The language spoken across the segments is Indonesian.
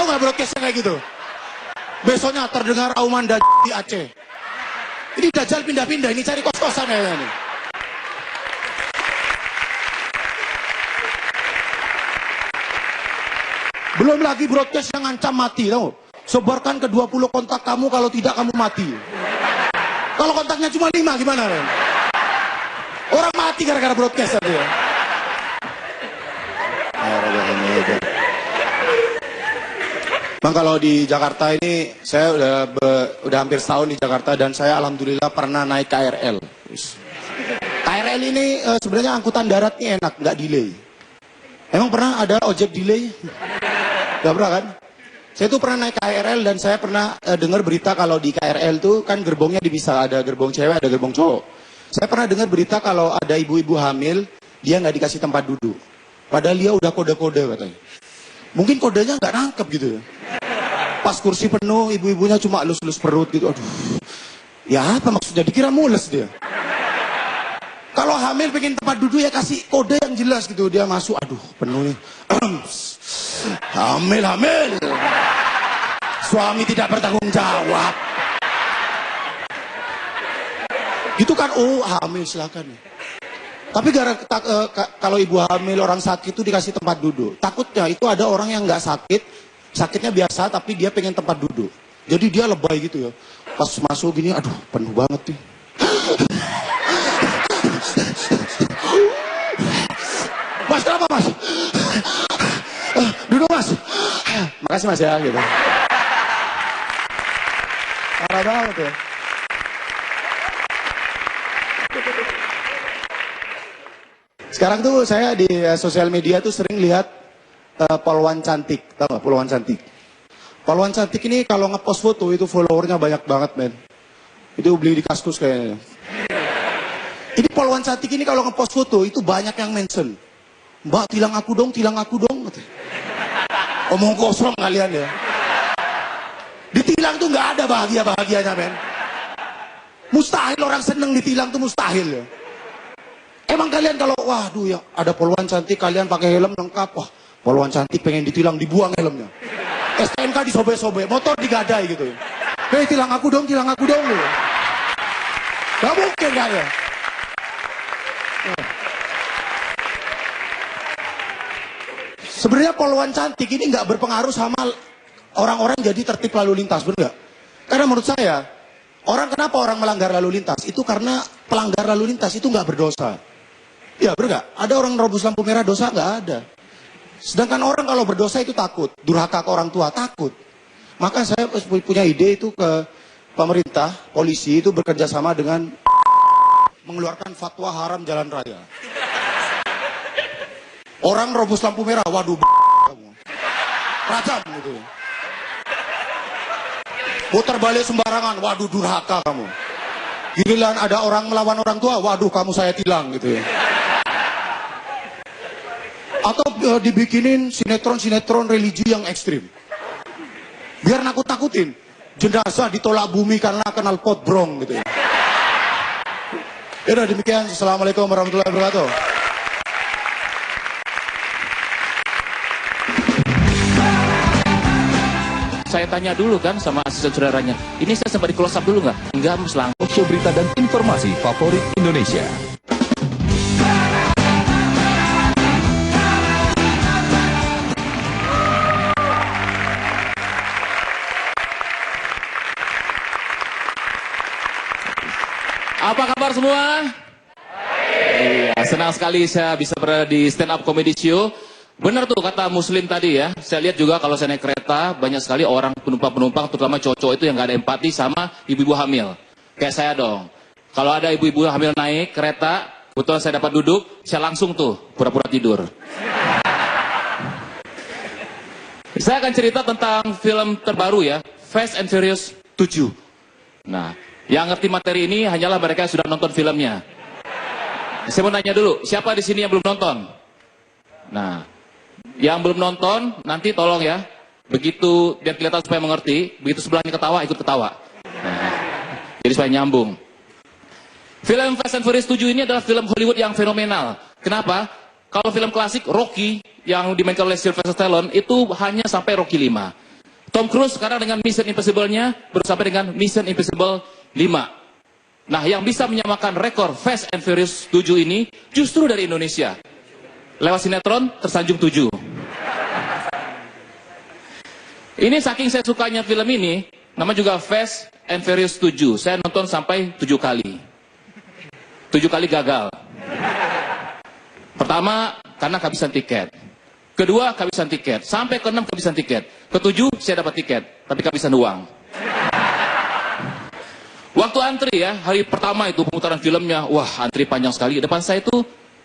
Tahu nggak broadcastnya kayak gitu? Besoknya terdengar auman di Aceh. Ini Dajjal pindah-pindah, ini cari kos-kosan ya ini. Belum lagi broadcast yang ngancam mati, tahu? Sebarkan ke 20 kontak kamu, kalau tidak kamu mati. Kalau kontaknya cuma 5 gimana? Kan? Orang mati gara-gara broadcast tadi ya. Bang, kalau di Jakarta ini saya udah hampir setahun di Jakarta dan saya alhamdulillah pernah naik KRL. KRL ini sebenarnya angkutan daratnya enak, nggak delay. Emang pernah ada ojek delay? Gak pernah kan? Saya tuh pernah naik KRL dan saya pernah dengar berita kalau di KRL tuh kan gerbongnya dipisah, ada gerbong cewek, ada gerbong cowok. Saya pernah dengar berita kalau ada ibu-ibu hamil, dia nggak dikasih tempat duduk. Padahal dia udah kode-kode katanya. Mungkin kodenya nggak nangkep gitu ya. Pas kursi penuh, ibu-ibunya cuma elus-elus perut gitu. Aduh, ya apa maksudnya? Dikira mules dia. Kalau hamil pengen tempat duduk ya kasih kode yang jelas gitu. Dia masuk, aduh penuh nih. Hamil. Suami tidak bertanggung jawab. Gitu kan, oh hamil silakan. Tapi kalau ibu hamil orang sakit itu dikasih tempat duduk. Takutnya itu ada orang yang nggak sakit, sakitnya biasa tapi dia pengen tempat duduk. Jadi dia lebay gitu ya. Pas masuk gini, aduh penuh banget nih. Mas kenapa mas? Duduk mas. Makasih mas ya gitu. Parah banget ya. Sekarang tuh saya di sosial media tuh sering lihat polwan cantik. Tahu nggak polwan cantik? Polwan cantik ini kalau ngepost foto itu followernya banyak banget men. Itu beli di Kaskus kayaknya. Ini polwan cantik ini kalau ngepost foto itu banyak yang mention. Mbak tilang aku dong. Omong kosong kalian ya. Ditilang tuh nggak ada bahagia-bahagianya men. Mustahil orang seneng ditilang tuh mustahil ya. Emang kalian kalau waduh ya ada polwan cantik kalian pakai helm lengkap, wah polwan cantik pengen ditilang dibuang helmnya. STNK disobek-sobek, motor digadai gitu. Hei tilang aku dong gitu. Gak mungkin kan ya. Sebenarnya polwan cantik ini nggak berpengaruh sama orang-orang jadi tertib lalu lintas, benar nggak? Karena menurut saya, kenapa orang melanggar lalu lintas? Itu karena pelanggar lalu lintas itu nggak berdosa. Ya benar nggak? Ada orang nerobos lampu merah dosa nggak ada. Sedangkan orang kalau berdosa itu takut, durhaka ke orang tua takut. Maka saya punya ide itu ke pemerintah, polisi itu bekerja sama dengan mengeluarkan fatwa haram jalan raya. Orang nerobos lampu merah, waduh kamu. Rajam gitu. Putar balik sembarangan, waduh durhaka kamu. Giliran ada orang melawan orang tua, waduh kamu saya tilang gitu ya. Atau dibikinin sinetron religi yang ekstrim. Biar nakut-nakutin. Jenazah ditolak bumi karena kenal pot brong gitu ya. Ya udah demikian. Assalamualaikum warahmatullahi wabarakatuh. Saya tanya dulu kan sama asisten saudaranya. Ini saya sempat di close up dulu nggak? Enggak, Mas Lang. Show berita dan informasi favorit Indonesia. Apa kabar semua? Iya, senang sekali saya bisa berada di stand up comedy show. Benar tuh kata Muslim tadi ya. Saya lihat juga kalau saya naik kereta banyak sekali orang penumpang-penumpang terutama cowok itu yang nggak ada empati sama ibu-ibu hamil. Kayak saya dong. Kalau ada ibu-ibu hamil naik kereta, kebetulan saya dapat duduk, saya langsung tuh pura-pura tidur. Saya akan cerita tentang film terbaru ya, Fast and Furious 7. Nah, yang ngerti materi ini hanyalah mereka yang sudah nonton filmnya. Saya mau nanya dulu, siapa di sini yang belum nonton? Nah, yang belum nonton, nanti tolong ya, begitu biar kelihatan supaya mengerti, begitu sebelahnya ketawa, ikut ketawa. Nah, jadi supaya nyambung. Film Fast and Furious 7 ini adalah film Hollywood yang fenomenal. Kenapa? Kalau film klasik, Rocky, yang dimainkan oleh Sylvester Stallone, itu hanya sampai Rocky 5. Tom Cruise sekarang dengan Mission Impossible-nya baru sampai dengan Mission Impossible 5. Nah, yang bisa menyamakan rekor Fast and Furious 7 ini justru dari Indonesia. Lewat sinetron Tersanjung 7. Ini saking saya sukanya film ini, nama juga Fast and Furious 7. Saya nonton sampai 7 kali. 7 kali gagal. Pertama, karena kehabisan tiket. Kedua, kehabisan tiket. Sampai ke-6 kehabisan tiket. Ke-7, saya dapat tiket. Tapi kehabisan uang. Waktu antri ya, hari pertama itu pemutaran filmnya, wah antri panjang sekali. Depan saya itu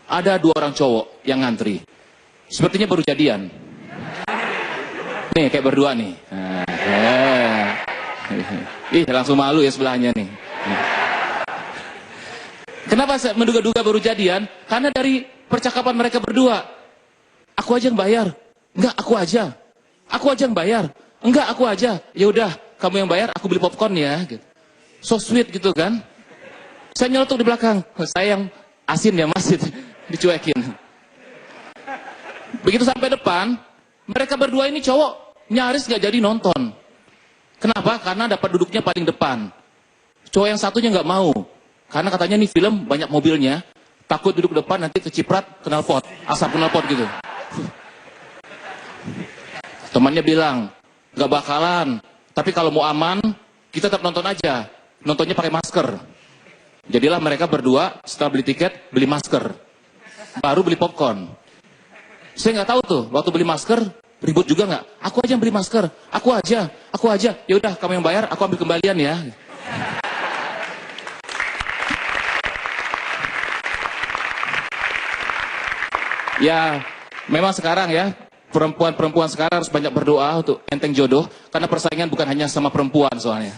ada 2 orang cowok yang ngantri. Sepertinya baru jadian. Nih, kayak berdua nih. Ih, langsung malu ya sebelahnya nih. Kenapa saya menduga-duga baru jadian? Karena dari percakapan mereka berdua. Aku aja yang bayar. Enggak, aku aja. Aku aja yang bayar. Enggak, aku aja. Ya udah, kamu yang bayar, aku beli popcorn ya. Gitu. So sweet gitu kan. Saya nyelotok di belakang. Saya yang asin ya mas, dicuekin. Begitu sampai depan, mereka berdua ini cowok nyaris nggak jadi nonton. Kenapa? Karena dapat duduknya paling depan. Cowok yang satunya nggak mau. Karena katanya nih film banyak mobilnya. Takut duduk depan nanti keciprat knalpot. Asap knalpot gitu. Temannya bilang, nggak bakalan. Tapi kalau mau aman, kita tetap nonton aja. Nontonnya pakai masker. Jadilah mereka berdua setelah beli tiket, beli masker. Baru beli popcorn. Saya nggak tahu tuh, waktu beli masker, ribut juga nggak? Aku aja yang beli masker. Aku aja. Ya udah, kamu yang bayar, aku ambil kembalian ya. Ya, memang sekarang ya, perempuan-perempuan sekarang harus banyak berdoa untuk enteng jodoh, karena persaingan bukan hanya sama perempuan soalnya.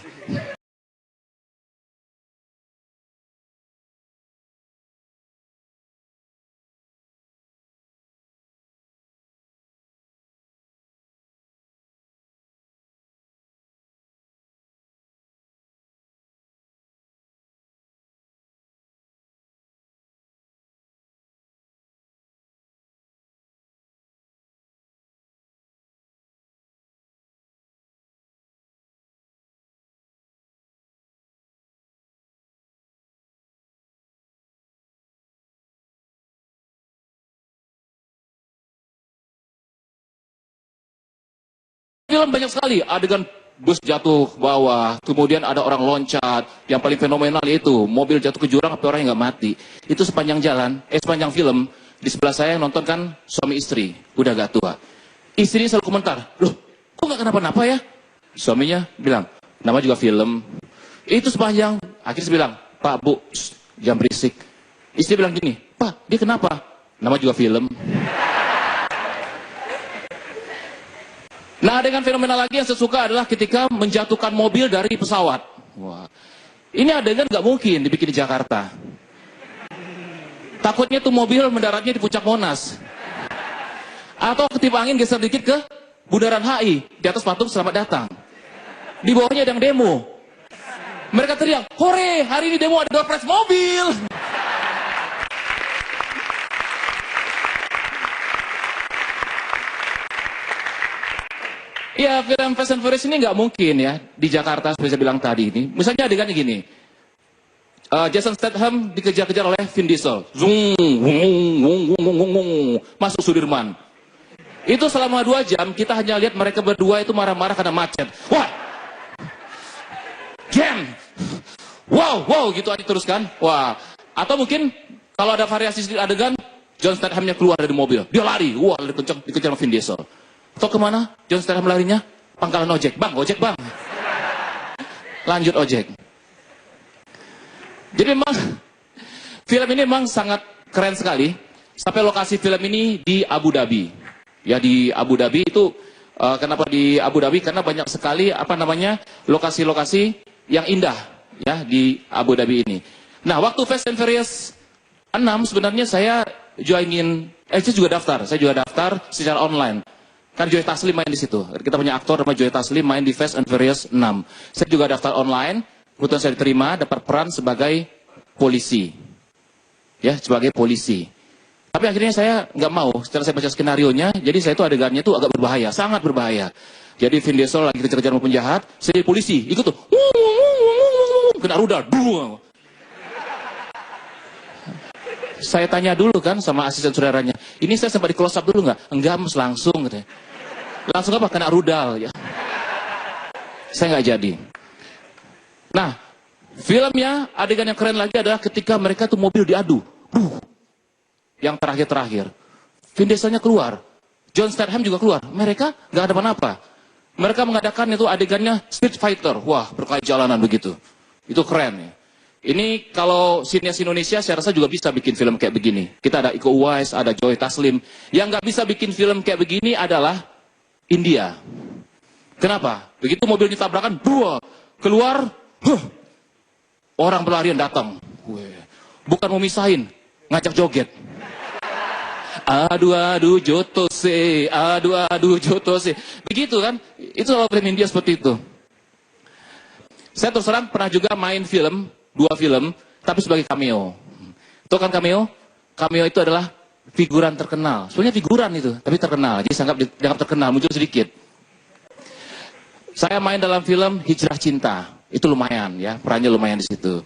Film banyak sekali adegan bus jatuh ke bawah, kemudian ada orang loncat, yang paling fenomenal itu mobil jatuh ke jurang tapi orang yang nggak mati. Itu sepanjang jalan, sepanjang film, di sebelah saya yang nonton kan suami istri, udah agak tua. Istrinya selalu komentar, loh kok nggak kenapa-napa ya? Suaminya bilang, nama juga film. Itu sepanjang, akhirnya saya bilang, Pak Bu, jangan berisik. Istri bilang gini, Pak dia kenapa? Nama juga film. Nah, dengan fenomena lagi yang saya suka adalah ketika menjatuhkan mobil dari pesawat. Wah, ini adegan nggak mungkin dibikin di Jakarta. Takutnya tuh mobil mendaratnya di puncak Monas. Atau ketiba angin geser dikit ke Bundaran HI, di atas patung selamat datang. Di bawahnya ada yang demo. Mereka teriak, hore, hari ini demo ada door prize mobil. Ya, film Fast and Furious ini nggak mungkin ya di Jakarta seperti saya bilang tadi ini. Misalnya adegannya gini, Jason Statham dikejar-kejar oleh Vin Diesel, masuk Sudirman. Itu selama 2 jam kita hanya lihat mereka berdua itu marah-marah karena macet. Wah, jam, wow, gitu aja terus kan. Wah, atau mungkin kalau ada variasi sedikit adegan, John Stathamnya keluar dari mobil, dia lari, wah, lari kencang, dikejar sama Vin Diesel. Atau kemana? John Statham larinya? Pangkalan ojek. Bang, ojek bang. Lanjut ojek. Jadi memang film ini memang sangat keren sekali. Sampai lokasi film ini di Abu Dhabi. Ya di Abu Dhabi itu, kenapa di Abu Dhabi? Karena banyak sekali lokasi-lokasi yang indah ya di Abu Dhabi ini. Nah, waktu Fast and Furious 6 sebenarnya saya juga daftar. Saya juga daftar secara online. Kan Joy Taslim main di situ. Kita punya aktor nama Joy Taslim main di Fast and Furious 6. Saya juga daftar online, kebetulan saya diterima dapat peran sebagai polisi. Ya, sebagai polisi. Tapi akhirnya saya nggak mau, setelah saya baca skenarionya, jadi saya itu adegannya itu agak berbahaya, sangat berbahaya. Jadi Vin Diesel lagi kejar-kejar sama penjahat, saya jadi polisi, ikut tuh. Kena rudal. Saya tanya dulu kan sama asisten saudaranya, ini saya sempat di close up dulu nggak? Enggak, Mas, langsung katanya. Langsung apa? Kena rudal ya. Saya nggak jadi. Nah, filmnya adegan yang keren lagi adalah ketika mereka tuh mobil diadu. Yang terakhir-terakhir. Vin Dieselnya keluar. John Statham juga keluar. Mereka nggak ada apa-apa. Mereka mengadakan itu adegannya Street Fighter. Wah, berkelahi jalanan begitu. Itu keren ya. Ini kalau sinias Indonesia saya rasa juga bisa bikin film kayak begini. Kita ada Iko Uwais, ada Joy Taslim. Yang nggak bisa bikin film kayak begini adalah India. Kenapa? Begitu mobil ditabrakan, keluar, orang berlarian datang. Bukan mau misahin, ngajak joget. Adu jotose, adu jotose. Begitu kan? Itu kalau film India seperti itu. Saya terus terang pernah juga main film, 2 film, tapi sebagai cameo. Tahu kan cameo? Cameo itu adalah figuran terkenal. Sebenarnya figuran itu, tapi terkenal. Jadi dianggap terkenal, muncul sedikit. Saya main dalam film Hijrah Cinta. Itu lumayan ya, perannya lumayan di situ.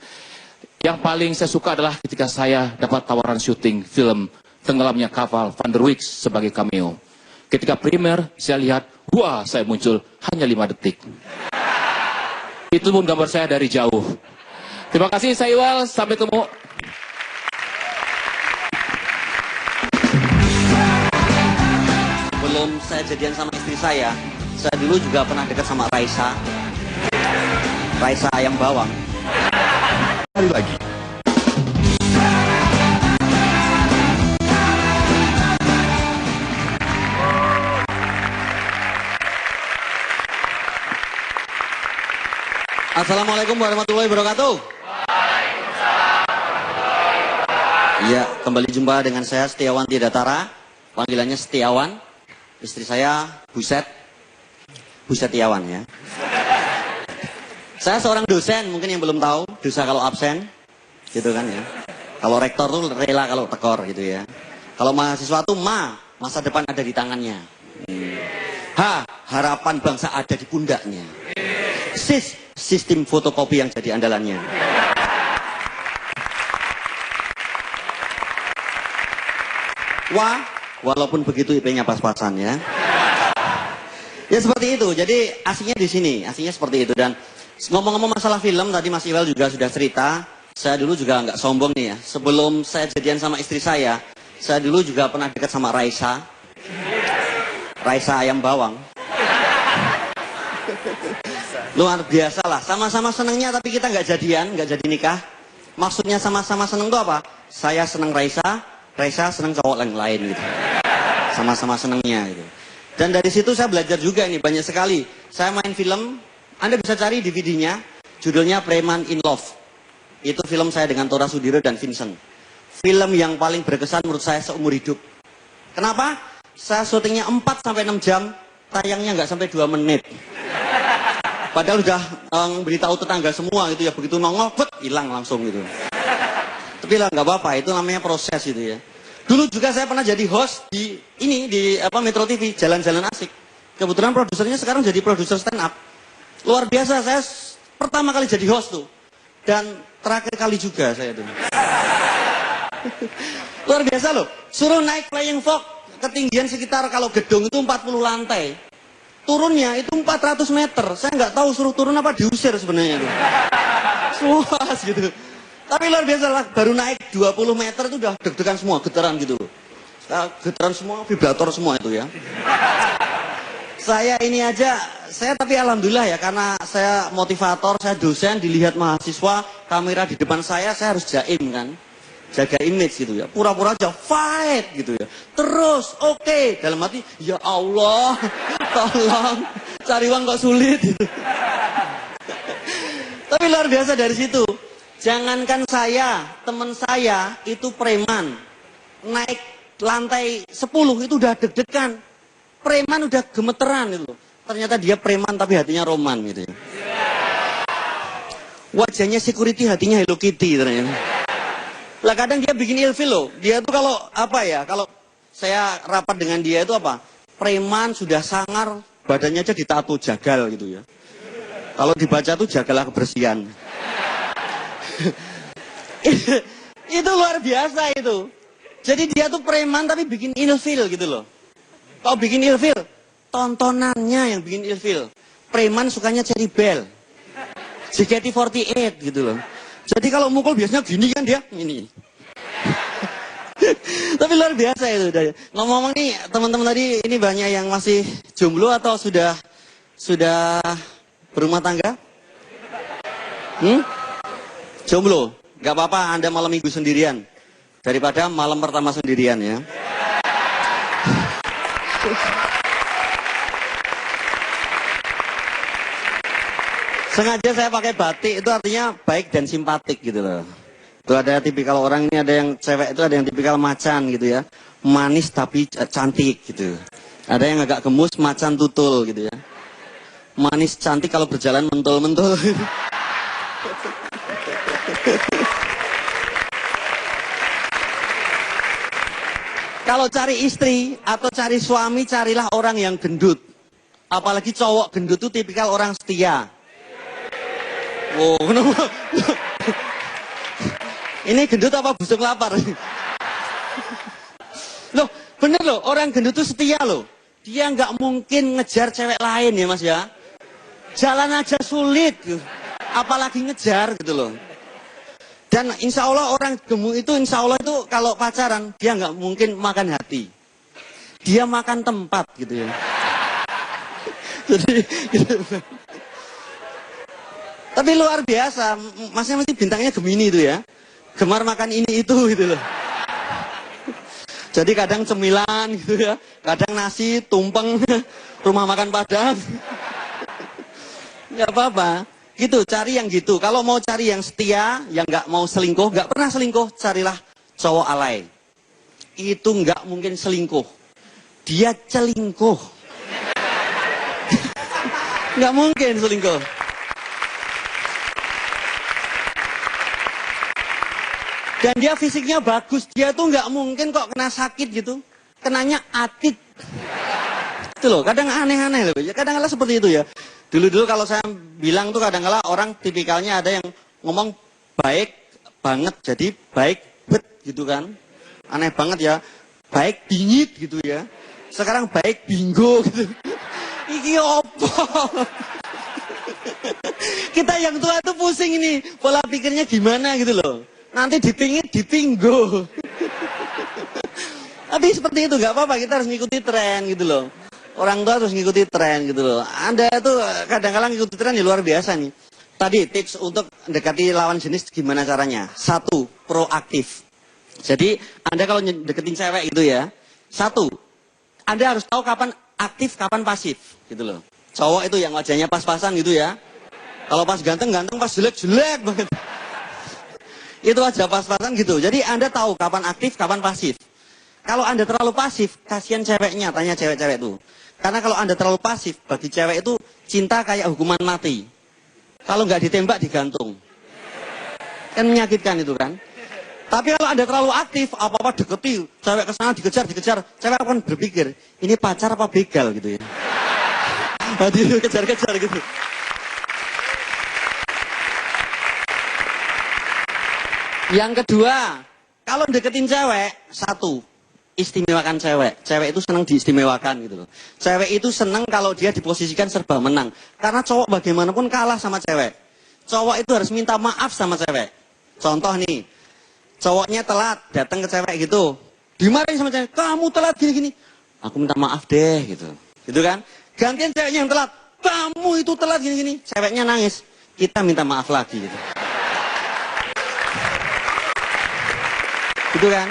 Yang paling saya suka adalah ketika saya dapat tawaran syuting film Tenggelamnya Kapal Van der Wijk sebagai cameo. Ketika primer, saya lihat, wah, saya muncul hanya 5 detik. Itu pun gambar saya dari jauh. Terima kasih, saya Iwal. Sampai ketemu. Sebelum saya jadian sama istri saya dulu juga pernah dekat sama Raisa. Raisa ayam bawang. Kali lagi. Assalamualaikum warahmatullahi wabarakatuh. Iya, kembali jumpa dengan saya Setiawan Tidatara. Panggilannya Setiawan. Istri saya Buset Tiawan ya. Saya seorang dosen, mungkin yang belum tahu, dosa kalau absen, gitu kan ya. Kalau rektor tuh rela kalau tekor gitu ya. Kalau mahasiswa tuh masa depan ada di tangannya. Harapan bangsa ada di pundaknya. Sistem fotokopi yang jadi andalannya. Walaupun begitu IP-nya pas-pasan ya. Ya seperti itu. Jadi aslinya di sini, aslinya seperti itu. Dan ngomong-ngomong masalah film, tadi Mas Iwal juga sudah cerita. Saya dulu juga nggak sombong nih ya. Sebelum saya jadian sama istri saya dulu juga pernah dekat sama Raisa. Raisa ayam bawang. Luar biasa lah. Sama-sama senengnya tapi kita nggak jadian, nggak jadi nikah. Maksudnya sama-sama seneng tuh apa? Saya seneng Raisa, Raisa seneng cowok lain gitu. Sama-sama senengnya gitu. Dan dari situ saya belajar juga nih, banyak sekali. Saya main film, Anda bisa cari DVD-nya, judulnya Preman in Love. Itu film saya dengan Tora Sudiro dan Vincent. Film yang paling berkesan menurut saya seumur hidup. Kenapa? Saya syutingnya 4-6 jam, tayangnya nggak sampai 2 menit. Padahal udah beritahu tetangga semua gitu ya, begitu nongol, hilang langsung gitu. Tapi lah nggak apa-apa, itu namanya proses gitu ya. Dulu juga saya pernah jadi host di Metro TV, Jalan-Jalan Asik. Kebetulan produsernya sekarang jadi produser stand up. Luar biasa, saya pertama kali jadi host tuh. Dan terakhir kali juga saya tuh. Luar biasa loh. Suruh naik flying fox, ketinggian sekitar kalau gedung itu 40 lantai. Turunnya itu 400 meter. Saya nggak tahu suruh turun apa diusir sebenarnya tuh. Luas gitu. Tapi luar biasa lah, baru naik 20 meter itu udah deg-degan semua, getaran gitu. Getaran semua, vibrator semua itu ya. Saya ini aja, tapi alhamdulillah ya, karena saya motivator, saya dosen, dilihat mahasiswa, kamera di depan saya harus jaim kan. Jaga image gitu ya, pura-pura aja fight gitu ya. Terus, oke. Dalam hati, ya Allah, tolong, cari uang kok sulit gitu. Tapi luar biasa dari situ. Jangankan saya, teman saya itu preman. Naik lantai 10 itu udah deg-degan. Preman udah gemeteran itu. Ternyata dia preman tapi hatinya roman gitu ya. Wajahnya security, hatinya Hello Kitty ternyata. Lah kadang dia bikin ilfil loh. Dia tuh kalau kalau saya rapat dengan dia itu apa? Preman sudah sangar, Badannya aja ditato jagal gitu ya. Kalau dibaca tuh jagalah kebersihan. Itu luar biasa itu. Jadi dia tuh preman tapi bikin ilfil gitu loh. Kalau bikin ilfil, tontonannya yang bikin ilfil. Preman sukanya Cherry Bell, JKT48 gitu loh. Jadi kalau mukul biasanya gini kan dia, ini. Tapi luar biasa itu. Ngomong-ngomong nih teman-teman tadi, ini banyak yang masih jomblo atau sudah berumah tangga? Jomblo, gak apa-apa Anda malam minggu sendirian. Daripada malam pertama sendirian ya. Sengaja saya pakai batik itu artinya baik dan simpatik gitu loh. Itu ada tipikal orang ini, ada yang cewek itu ada yang tipikal macan gitu ya. Manis tapi cantik gitu. Ada yang agak gemus macan tutul gitu ya. Manis cantik kalau berjalan mentul-mentul. Kalau cari istri atau cari suami, carilah orang yang gendut. Apalagi cowok gendut itu tipikal orang setia. Wow, kenapa? Ini gendut apa busuk lapar? Loh, bener loh, orang gendut itu setia loh. Dia nggak mungkin ngejar cewek lain ya mas ya. Jalan aja sulit, apalagi ngejar gitu loh. Dan insya Allah orang gemuk itu insya Allah itu kalau pacaran dia nggak mungkin makan hati. Dia makan tempat gitu ya. Jadi gitu. Tapi luar biasa, masnya mesti bintangnya Gemini itu ya. Gemar makan ini itu gitu loh. Jadi kadang cemilan gitu ya, kadang nasi, tumpeng, rumah makan Padang. Nggak apa-apa, gitu cari yang gitu. Kalau mau cari yang setia, yang nggak mau selingkuh, nggak pernah selingkuh, carilah cowok alay. Itu nggak mungkin selingkuh, dia celingkuh. Nggak mungkin selingkuh. Dan dia fisiknya bagus, dia tuh nggak mungkin kok kena sakit gitu. Kenanya atit. Itu loh, kadang aneh-aneh loh. Kadang-kadang seperti itu ya. Dulu-dulu kalau saya bilang tuh kadang-kadang orang tipikalnya ada yang ngomong baik banget, jadi baik bet gitu kan. Aneh banget ya. Baik bingit gitu ya. Sekarang baik bingo gitu. Iki opo? Kita yang tua tuh pusing ini. Pola pikirnya gimana gitu loh. Nanti dipingit, dipinggo. Tapi seperti itu, gak apa-apa, kita harus ngikuti tren gitu loh. Orang tua harus ngikuti tren gitu loh. Anda tuh kadang-kadang ngikuti tren ya luar biasa nih. Tadi tips untuk mendekati lawan jenis gimana caranya? 1, proaktif. Jadi Anda kalau deketin cewek gitu ya, 1, Anda harus tahu kapan aktif, kapan pasif gitu loh. Cowok itu yang wajahnya pas-pasan gitu ya. Kalau pas ganteng-ganteng, pas jelek-jelek banget. Itu aja pas-pasan gitu. Jadi Anda tahu kapan aktif, kapan pasif. Kalau Anda terlalu pasif, kasihan ceweknya, tanya cewek-cewek tuh. Karena kalau Anda terlalu pasif, bagi cewek itu cinta kayak hukuman mati. Kalau nggak ditembak, digantung. Kan menyakitkan itu kan. Tapi kalau Anda terlalu aktif, apa-apa deketi, cewek kesana dikejar, cewek akan berpikir, ini pacar apa begal gitu ya. Aduh, kejar-kejar gitu. Yang kedua, kalau deketin cewek, 1, istimewakan cewek. Cewek itu senang diistimewakan gitu loh. Cewek itu senang kalau dia diposisikan serba menang. Karena cowok bagaimanapun kalah sama cewek. Cowok itu harus minta maaf sama cewek. Contoh nih, cowoknya telat datang ke cewek gitu. Dimarahin sama cewek, kamu telat gini-gini. Aku minta maaf deh gitu. Gitu kan? Gantian ceweknya yang telat. Kamu itu telat gini-gini. Ceweknya nangis. Kita minta maaf lagi gitu. Gitu kan?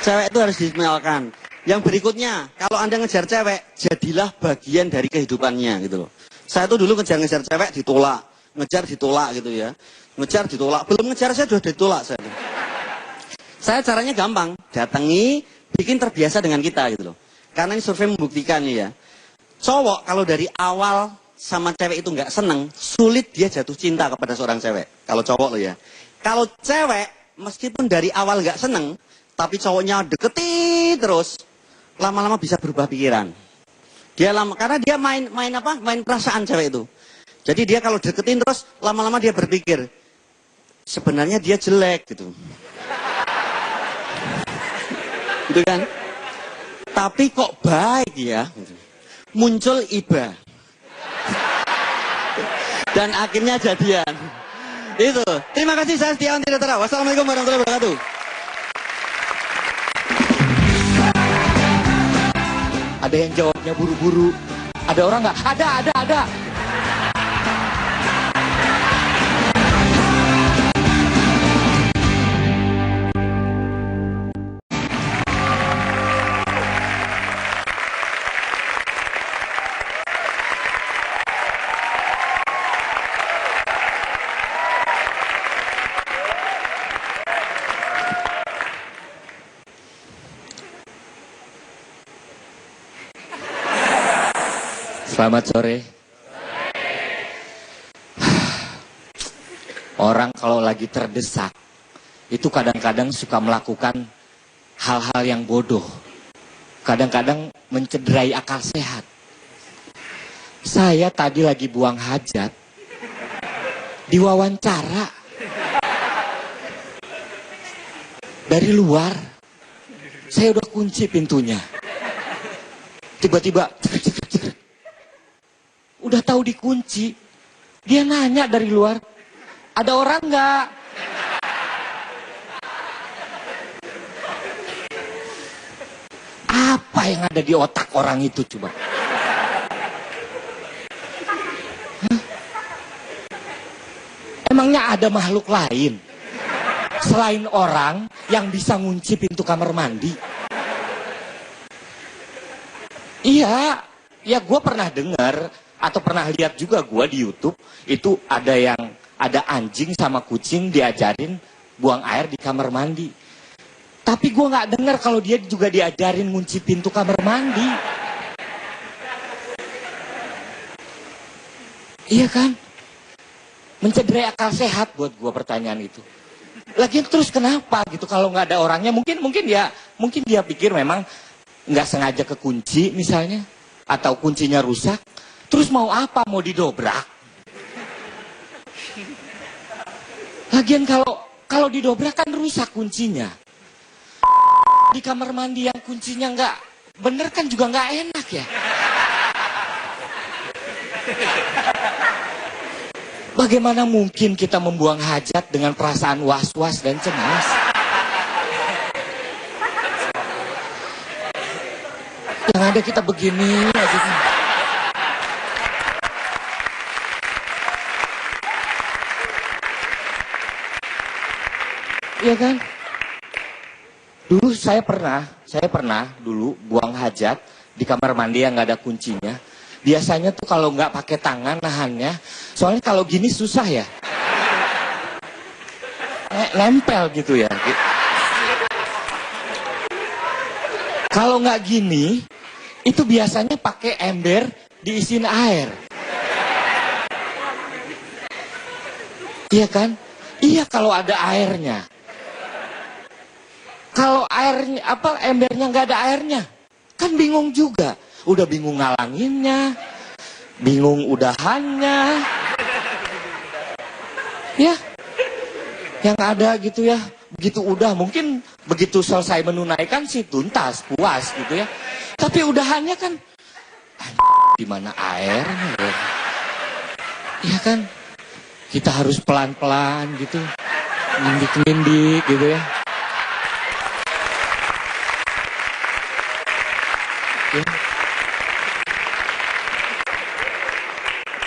Cewek itu harus diistimewakan. Yang berikutnya, kalau Anda ngejar cewek, jadilah bagian dari kehidupannya gitu loh. Saya tuh dulu ngejar-ngejar cewek ditolak, ngejar ditolak gitu ya. Ngejar ditolak, belum ngejar saya sudah ditolak saya. Saya caranya gampang, datangi, bikin terbiasa dengan kita gitu loh. Karena ini survei membuktikan nih ya. Cowok kalau dari awal sama cewek itu nggak seneng, sulit dia jatuh cinta kepada seorang cewek. Kalau cowok loh ya. Kalau cewek, meskipun dari awal nggak seneng, tapi cowoknya deketi terus, lama-lama bisa berubah pikiran. Karena dia main perasaan cewek itu. Jadi dia kalau deketin terus lama-lama dia berpikir, sebenarnya dia jelek gitu. Gitu kan? Tapi kok baik ya? Muncul iba. Dan akhirnya jadian. Itu. Terima kasih, saya Setiawan Tirtara. Wassalamualaikum warahmatullahi wabarakatuh. Ada yang jawabnya buru-buru. Ada orang nggak? Ada. Selamat sore. Orang kalau lagi terdesak, itu kadang-kadang suka melakukan hal-hal yang bodoh. Kadang-kadang mencederai akal sehat. Saya tadi lagi buang hajat, diwawancara dari luar. Saya udah kunci pintunya. Tiba-tiba udah tahu dikunci, dia nanya dari luar, ada orang nggak? Apa yang ada di otak orang itu coba? Hah? Emangnya ada makhluk lain selain orang yang bisa ngunci pintu kamar mandi? Iya, ya gue pernah dengar atau pernah lihat juga gue di YouTube, itu ada anjing sama kucing diajarin buang air di kamar mandi. Tapi gue nggak dengar kalau dia juga diajarin ngunci pintu kamar mandi. Iya kan? Mencederai akal sehat buat gue pertanyaan itu. Lagian terus kenapa gitu kalau nggak ada orangnya? Mungkin dia pikir memang nggak sengaja kekunci misalnya, atau kuncinya rusak. Terus mau apa? Mau didobrak? Lagian kalau didobrak kan rusak kuncinya. Di kamar mandi yang kuncinya nggak bener kan juga nggak enak ya. Bagaimana mungkin kita membuang hajat dengan perasaan was-was dan cemas? Yang ada kita begini aja. Iya kan? Dulu saya pernah dulu buang hajat di kamar mandi yang nggak ada kuncinya. Biasanya tuh kalau nggak pakai tangan nahannya, soalnya kalau gini susah ya. Nempel gitu ya. Kalau nggak gini, itu biasanya pakai ember diisiin air. Iya kan? Iya kalau ada airnya. Kalau embernya nggak ada airnya, kan bingung juga. Udah bingung ngalanginnya, bingung udahannya. Ya, yang ada gitu ya. Begitu udah, mungkin begitu selesai menunaikan sih tuntas, puas gitu ya. Tapi udahannya kan, di mana airnya ya? Iya kan? Kita harus pelan-pelan gitu, nindik-nindik gitu ya.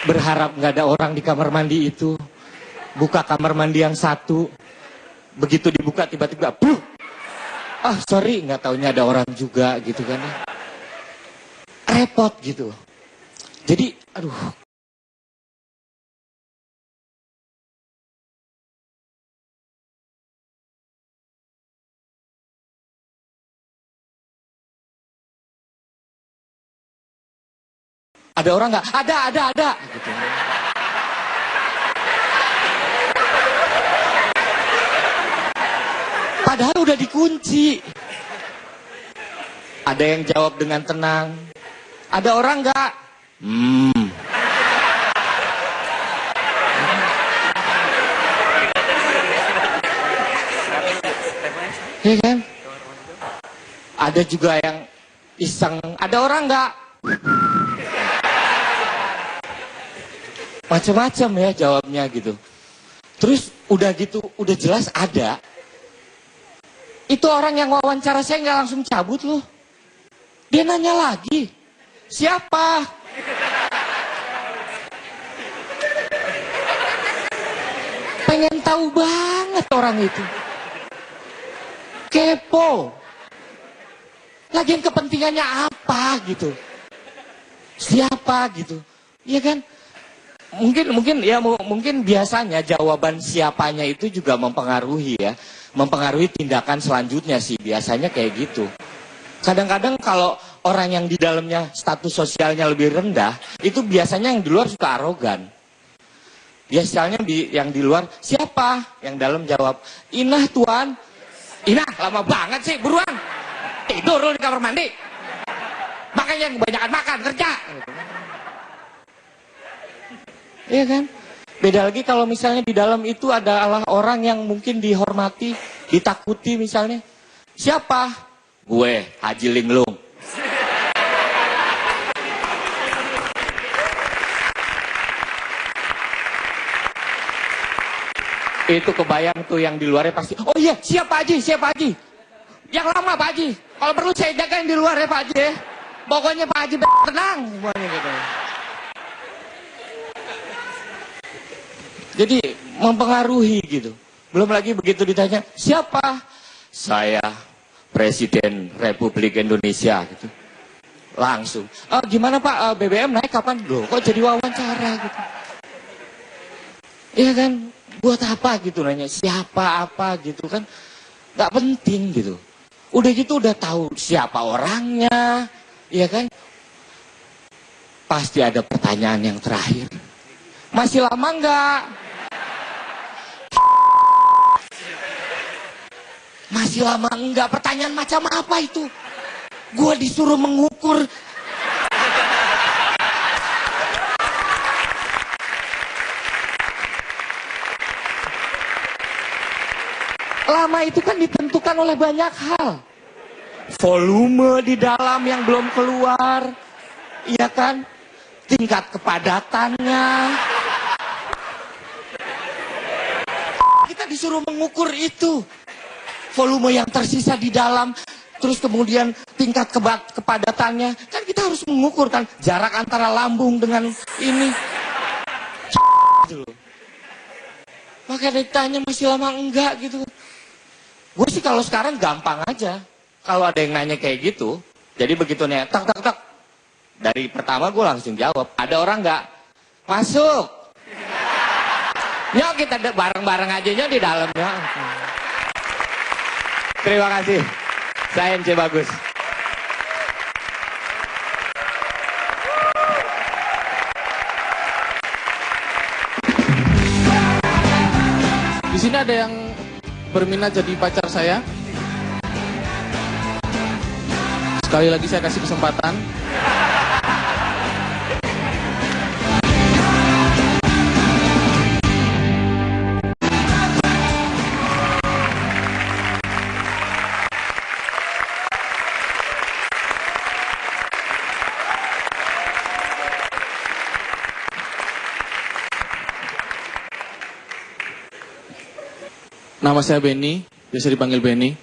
Berharap nggak ada orang di kamar mandi itu. Buka kamar mandi yang satu, begitu dibuka tiba-tiba, sorry, nggak taunya ada orang juga gitu kan. Repot gitu. Jadi, aduh. Ada orang nggak? Ada. Gitu. Padahal udah dikunci. Ada yang jawab dengan tenang. Ada orang nggak? Iya kan? Ada juga yang iseng. Ada orang nggak? Macam-macam ya jawabnya gitu. Terus udah gitu, udah jelas ada. Itu orang yang wawancara saya nggak langsung cabut loh. Dia nanya lagi, siapa? Pengen tahu banget orang itu. Kepo. Lagian kepentingannya apa gitu. Siapa gitu. Iya kan? Mungkin biasanya jawaban siapanya itu juga mempengaruhi ya. Mempengaruhi tindakan selanjutnya sih. Biasanya kayak gitu. Kadang-kadang kalau orang yang di dalamnya status sosialnya lebih rendah, itu biasanya yang di luar suka arogan. Biasanya yang di luar, siapa? Yang dalam jawab, Inah tuan. Inah, lama banget sih, buruan. Tidur lu di kamar mandi. Makanya kebanyakan makan, kerja. Iya kan? Beda lagi kalau misalnya di dalam itu adalah orang yang mungkin dihormati, ditakuti misalnya. Siapa? Gue, Haji Linglung. Itu kebayang tuh yang di luarnya pasti, oh iya, siapa Haji, siapa Haji? Yang lama Pak Haji. Kalau perlu saya jagain di luar ya Pak Haji ya. Pokoknya Pak Haji tenang. Semuanya gitu. Jadi mempengaruhi gitu. Belum lagi begitu ditanya, siapa? Saya Presiden Republik Indonesia gitu. Langsung. Gimana Pak, BBM naik kapan? Loh, kok jadi wawancara gitu. Iya kan? Buat apa gitu nanya, siapa apa gitu kan. Gak penting gitu. Udah gitu udah tahu siapa orangnya. Iya kan? Pasti ada pertanyaan yang terakhir. Masih lama nggak? Masih lama enggak? Pertanyaan macam apa itu? Gua disuruh mengukur. Lama itu kan ditentukan oleh banyak hal. Volume di dalam yang belum keluar. Iya kan? Tingkat kepadatannya. Kita disuruh mengukur itu. Volume yang tersisa di dalam. Terus kemudian tingkat kepadatannya. Kan kita harus mengukur kan. Jarak antara lambung dengan ini. Gitu loh. Maka ditanya masih lama enggak gitu. Gue sih kalau sekarang gampang aja. Kalau ada yang nanya kayak gitu. Jadi begitu nih. Tak. Dari pertama gue langsung jawab. Ada orang nggak? Masuk. Yuk kita bareng-bareng aja di dalamnya. Terima kasih. Saya MC Bagus. Di sini ada yang berminat jadi pacar saya. Sekali lagi saya kasih kesempatan. Nama saya Benny, biasa dipanggil Benny.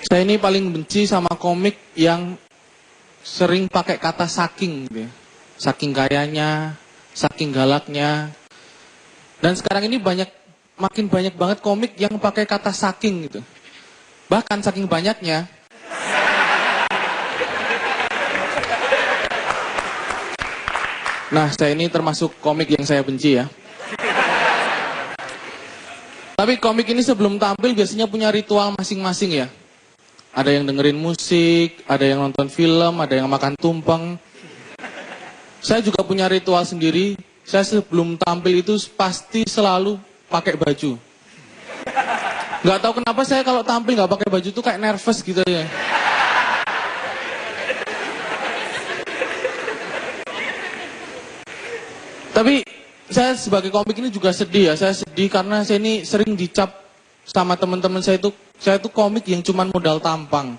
Saya ini paling benci sama komik yang sering pakai kata saking gitu ya. Saking kayanya, saking galaknya. Dan sekarang ini makin banyak banget komik yang pakai kata saking gitu. Bahkan saking banyaknya. Nah, saya ini termasuk komik yang saya benci ya. Tapi komik ini sebelum tampil biasanya punya ritual masing-masing ya. Ada yang dengerin musik, ada yang nonton film, ada yang makan tumpeng. Saya juga punya ritual sendiri. Saya sebelum tampil itu pasti selalu pakai baju. Nggak tahu kenapa saya kalau tampil nggak pakai baju tuh kayak nervous gitu ya. Tapi saya sebagai komik ini juga sedih ya. Saya sedih karena saya ini sering dicap sama teman-teman saya tuh komik yang cuman modal tampang.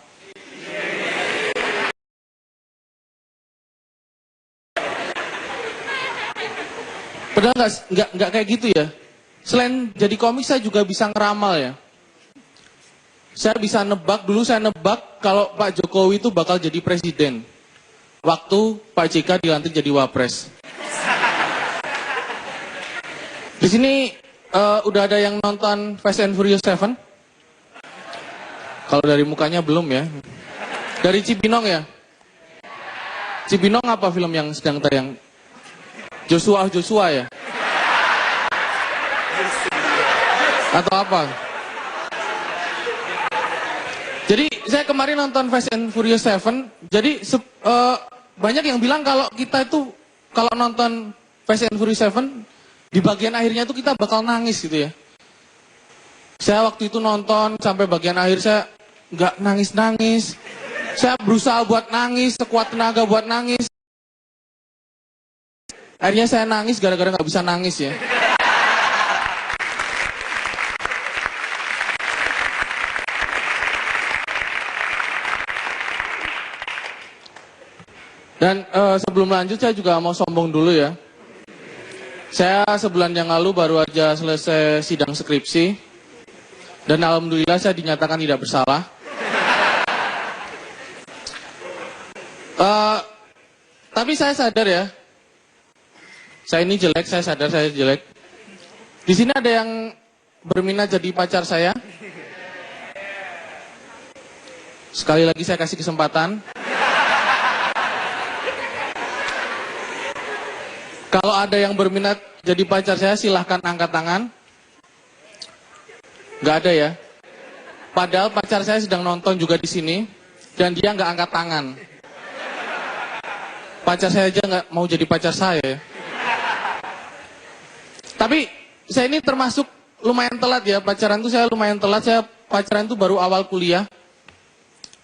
Padahal nggak kayak gitu ya. Selain jadi komik saya juga bisa ngeramal ya. Saya bisa nebak, dulu saya nebak kalau Pak Jokowi itu bakal jadi presiden. Waktu Pak JK dilantik jadi wapres. Di sini udah ada yang nonton Fast and Furious 7? Kalau dari mukanya belum ya. Dari Cibinong ya? Cibinong apa film yang sedang tayang? Joshua ya? Atau apa? Jadi saya kemarin nonton Fast and Furious 7. Jadi banyak yang bilang kalau kita itu kalau nonton Fast and Furious 7 di bagian akhirnya itu kita bakal nangis gitu ya. Saya waktu itu nonton sampai bagian akhir saya nggak nangis-nangis. Saya berusaha buat nangis, sekuat tenaga buat nangis. Akhirnya saya nangis gara-gara nggak bisa nangis ya. Dan sebelum lanjut saya juga mau sombong dulu ya. Saya sebulan yang lalu baru aja selesai sidang skripsi. Dan alhamdulillah saya dinyatakan tidak bersalah. Tapi saya sadar ya. Saya ini jelek, saya sadar saya jelek. Di sini ada yang berminat jadi pacar saya. Sekali lagi saya kasih kesempatan. Kalau ada yang berminat jadi pacar saya, silahkan angkat tangan. Nggak ada ya. Padahal pacar saya sedang nonton juga di sini, dan dia nggak angkat tangan. Pacar saya aja nggak mau jadi pacar saya. Tapi saya ini termasuk lumayan telat ya. Pacaran tuh saya lumayan telat. Saya pacaran tuh baru awal kuliah.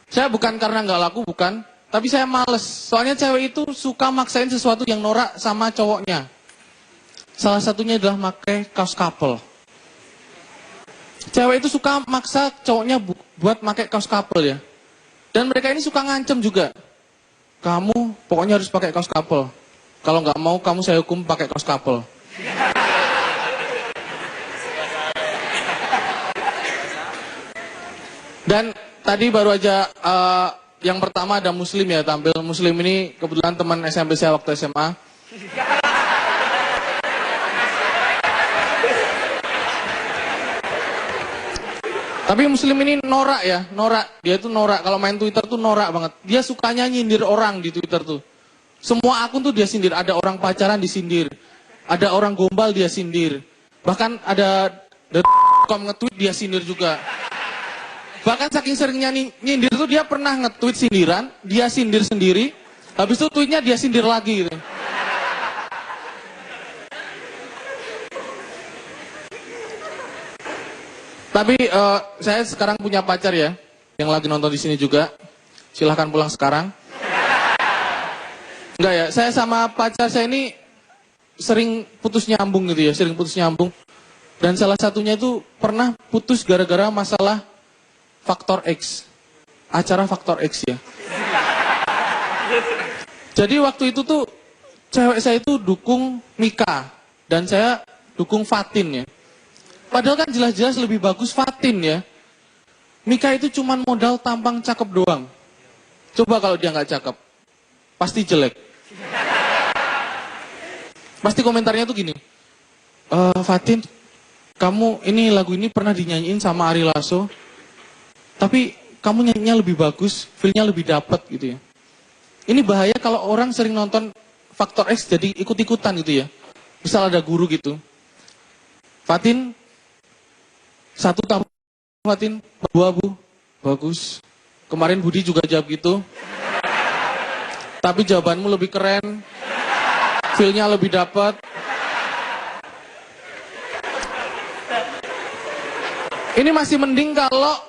Saya bukan karena nggak laku, bukan. Tapi saya males, soalnya cewek itu suka maksain sesuatu yang norak sama cowoknya. Salah satunya adalah pakai kaos couple. Cewek itu suka maksa cowoknya buat pakai kaos couple ya. Dan mereka ini suka ngancem juga. Kamu pokoknya harus pakai kaos couple. Kalau nggak mau kamu saya hukum pakai kaos couple. Dan tadi baru aja yang pertama ada Muslim ya, tampil. Muslim ini kebetulan teman SMP saya waktu SMA. Tapi Muslim ini norak ya, norak. Dia tuh norak, kalau main Twitter tuh norak banget. Dia sukanya nyindir orang di Twitter tuh. Semua akun tuh dia sindir, ada orang pacaran disindir. Ada orang gombal dia sindir. Bahkan ada nge-tweet dia sindir juga. Bahkan saking seringnya nyindir tuh dia pernah nge-tweet sindiran, dia sindir sendiri, habis itu tweetnya dia sindir lagi gitu. Tapi saya sekarang punya pacar ya, yang lagi nonton di sini juga. Silahkan pulang sekarang. Enggak ya, saya sama pacar saya ini sering putus nyambung gitu ya, sering putus nyambung. Dan salah satunya itu pernah putus gara-gara masalah Faktor X, acara Faktor X ya. Jadi waktu itu tuh cewek saya itu dukung Mika dan saya dukung Fatin ya. Padahal kan jelas-jelas lebih bagus Fatin ya. Mika itu cuman modal tampang cakep doang. Coba kalau dia nggak cakep, pasti jelek. Pasti komentarnya tuh gini, Fatin, kamu ini lagu ini pernah dinyanyiin sama Ari Lasso. Tapi kamu nyanyinya lebih bagus, feel-nya lebih dapet gitu ya. Ini bahaya kalau orang sering nonton Faktor X jadi ikut-ikutan gitu ya. Misal ada guru gitu. Fatin, 1 tahun Fatin, 2 Bu, bagus. Kemarin Budi juga jawab gitu. Tapi jawabanmu lebih keren, feel-nya lebih dapet. Ini masih mending kalau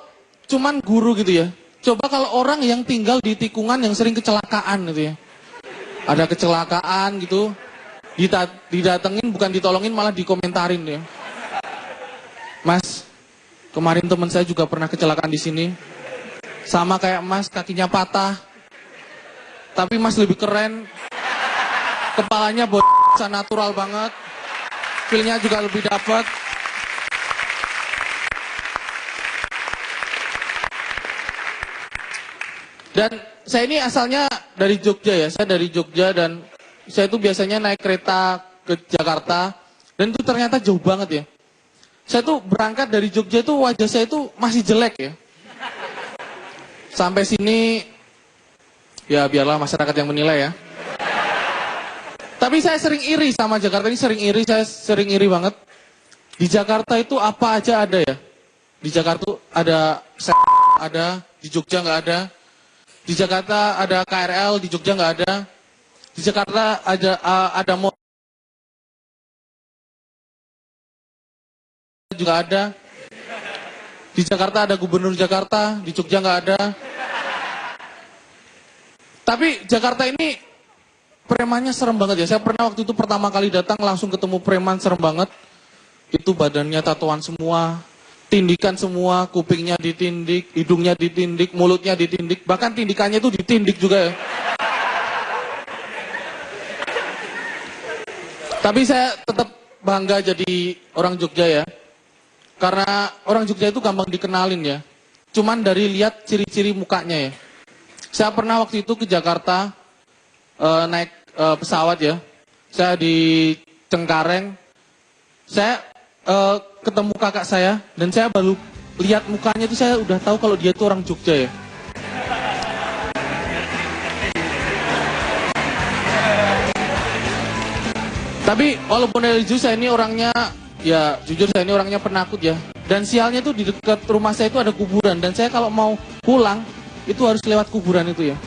cuman guru gitu ya. Coba kalau orang yang tinggal di tikungan yang sering kecelakaan gitu ya. Ada kecelakaan gitu, didatengin bukan ditolongin malah dikomentarin ya. Mas, kemarin teman saya juga pernah kecelakaan di sini. Sama kayak Mas, kakinya patah. Tapi Mas lebih keren. Kepalanya natural banget. Feel-nya juga lebih dapat. Dan saya ini asalnya dari Jogja ya. Saya dari Jogja dan saya itu biasanya naik kereta ke Jakarta. Dan itu ternyata jauh banget ya. Saya tuh berangkat dari Jogja itu wajah saya itu masih jelek ya. Sampai sini, ya biarlah masyarakat yang menilai ya. Tapi saya sering iri sama Jakarta ini, saya sering iri banget. Di Jakarta itu apa aja ada ya. Di Jakarta ada, di Jogja nggak ada. Di Jakarta ada KRL, di Jogja nggak ada. Di Jakarta ada mall juga ada. Di Jakarta ada gubernur Jakarta, di Jogja nggak ada. Tapi Jakarta ini premannya serem banget ya. Saya pernah waktu itu pertama kali datang langsung ketemu preman serem banget. Itu badannya tatoan semua. Tindikan semua, kupingnya ditindik, hidungnya ditindik, mulutnya ditindik, bahkan tindikannya itu ditindik juga ya. Tapi saya tetap bangga jadi orang Jogja ya. Karena orang Jogja itu gampang dikenalin ya. Cuman dari lihat ciri-ciri mukanya ya. Saya pernah waktu itu ke Jakarta, naik pesawat ya. Saya di Cengkareng, saya ketemu kakak saya dan saya baru lihat mukanya itu saya udah tahu kalau dia itu orang Jogja ya. Tapi walaupun dari jujur saya ini orangnya ya jujur saya ini orangnya penakut ya. Dan sialnya tuh di dekat rumah saya itu ada kuburan dan saya kalau mau pulang itu harus lewat kuburan itu ya.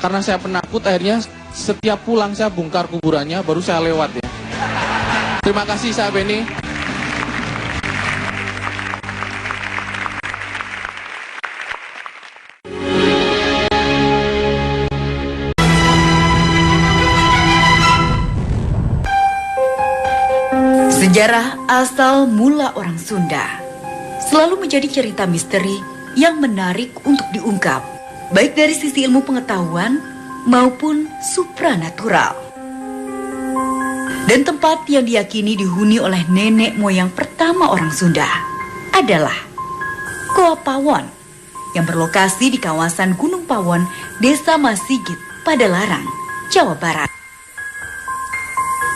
Karena saya penakut akhirnya setiap pulang saya bongkar kuburannya baru saya lewat ya. Terima kasih saya Benny. Sejarah asal mula orang Sunda selalu menjadi cerita misteri yang menarik untuk diungkap, baik dari sisi ilmu pengetahuan maupun supranatural. Dan tempat yang diyakini dihuni oleh nenek moyang pertama orang Sunda adalah Goa Pawon yang berlokasi di kawasan Gunung Pawon, Desa Masigit, Padalarang, Jawa Barat.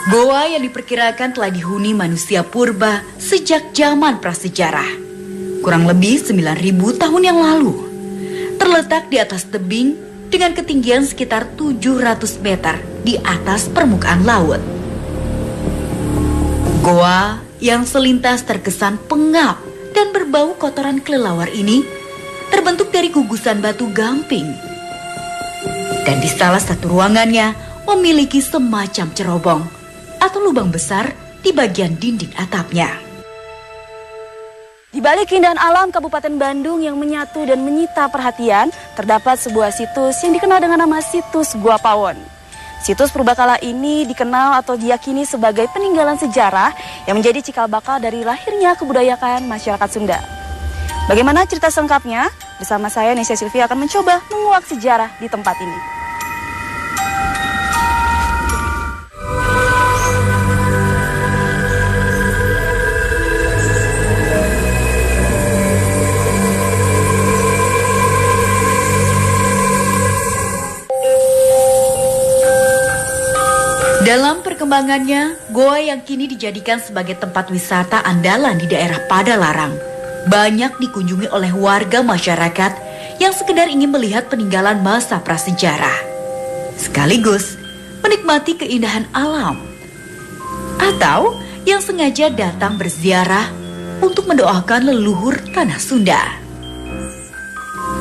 Goa yang diperkirakan telah dihuni manusia purba sejak zaman prasejarah, kurang lebih 9.000 tahun yang lalu. Terletak di atas tebing dengan ketinggian sekitar 700 meter di atas permukaan laut. Goa yang selintas terkesan pengap dan berbau kotoran kelelawar ini terbentuk dari gugusan batu gamping. Dan di salah satu ruangannya memiliki semacam cerobong atau lubang besar di bagian dinding atapnya. Di balik keindahan alam Kabupaten Bandung yang menyatu dan menyita perhatian, terdapat sebuah situs yang dikenal dengan nama Situs Goa Pawon. Situs purbakala ini dikenal atau diyakini sebagai peninggalan sejarah yang menjadi cikal bakal dari lahirnya kebudayaan masyarakat Sunda. Bagaimana cerita selengkapnya? Bersama saya Nesya Sylvia akan mencoba menguak sejarah di tempat ini. Dalam perkembangannya, goa yang kini dijadikan sebagai tempat wisata andalan di daerah Padalarang banyak dikunjungi oleh warga masyarakat yang sekedar ingin melihat peninggalan masa prasejarah, sekaligus menikmati keindahan alam, atau yang sengaja datang berziarah untuk mendoakan leluhur tanah Sunda.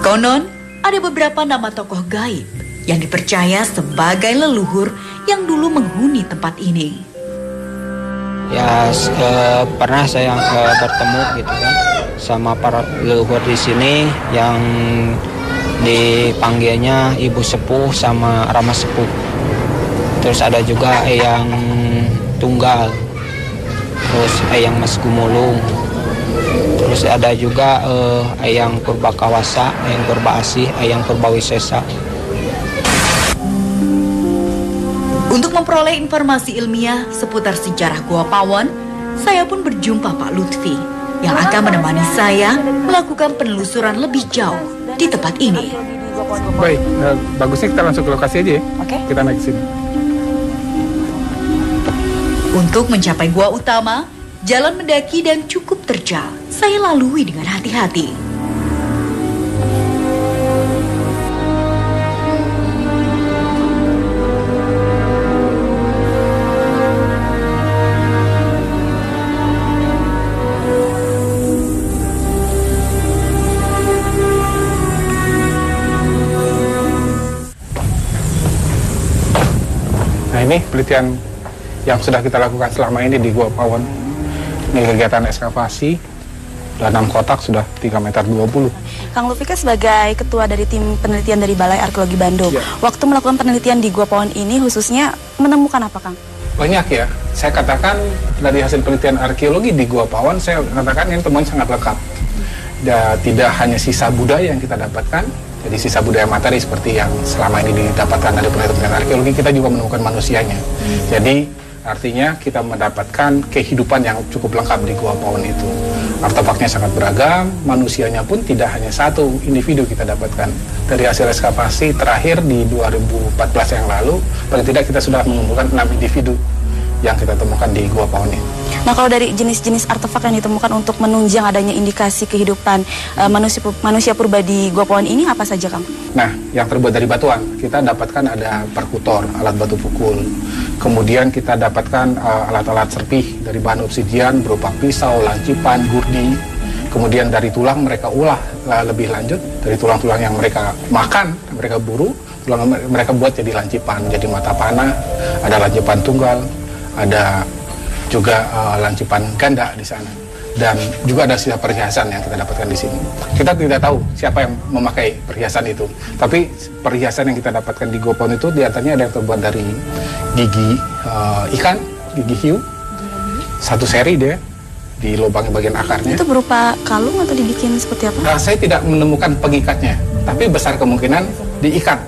Konon, ada beberapa nama tokoh gaib yang dipercaya sebagai leluhur yang dulu menghuni tempat ini. Ya pernah saya bertemu gitu kan sama para leluhur di sini yang dipanggilnya Ibu Sepuh sama Rama Sepuh. Terus ada juga Eyang Tunggal, terus Eyang Mas Gumulung, terus ada juga Eyang Purbakawasa, Eyang Purba Asih, Eyang Purbawisesa. Untuk memperoleh informasi ilmiah seputar sejarah Gua Pawon, saya pun berjumpa Pak Lutfi yang akan menemani saya melakukan penelusuran lebih jauh di tempat ini. Baik, bagusnya kita langsung ke lokasi aja ya. Oke. Kita naik ke sini. Untuk mencapai gua utama, jalan mendaki dan cukup terjal. Saya lalui dengan hati-hati. Nah, ini penelitian yang sudah kita lakukan selama ini di Gua Pawon. Ini kegiatan ekskavasi, sudah 6 kotak, sudah 3,20 meter. Kang Lutfi sebagai ketua dari tim penelitian dari Balai Arkeologi Bandung, waktu melakukan penelitian di Gua Pawon ini khususnya menemukan apa, Kang? Banyak ya, saya katakan dari hasil penelitian arkeologi di Gua Pawon, saya katakan ini temuan sangat lengkap. Dan tidak hanya sisa budaya yang kita dapatkan, jadi sisa budaya materi seperti yang selama ini didapatkan dari penelitian arkeologi, kita juga menemukan manusianya. Jadi artinya kita mendapatkan kehidupan yang cukup lengkap di Gua Pawon itu. Artefaknya sangat beragam, manusianya pun tidak hanya satu individu kita dapatkan. Dari hasil ekskavasi terakhir di 2014 yang lalu, paling tidak kita sudah mengumpulkan 6 individu yang kita temukan di Gua Pawon ini. Nah, kalau dari jenis-jenis artefak yang ditemukan untuk menunjang adanya indikasi kehidupan manusia purba di Gua Pawon ini apa saja, Kang? Nah, yang terbuat dari batuan, kita dapatkan ada perkutor, alat batu pukul. Kemudian kita dapatkan alat-alat serpih dari bahan obsidian berupa pisau, lancipan, gurdi. Kemudian dari tulang mereka ulah lebih lanjut, dari tulang-tulang yang mereka makan, mereka buru, tulang mereka buat jadi lancipan, jadi mata panah, ada lancipan tunggal, ada juga lancipan ganda di sana, dan juga ada sisa perhiasan yang kita dapatkan di sini. Kita tidak tahu siapa yang memakai perhiasan itu, tapi perhiasan yang kita dapatkan di Gua Pawon itu diantaranya ada yang terbuat dari gigi ikan, gigi hiu, satu seri dia di lubang bagian akarnya. Itu berupa kalung atau dibikin seperti apa? Nah, saya tidak menemukan pengikatnya, tapi besar kemungkinan diikat,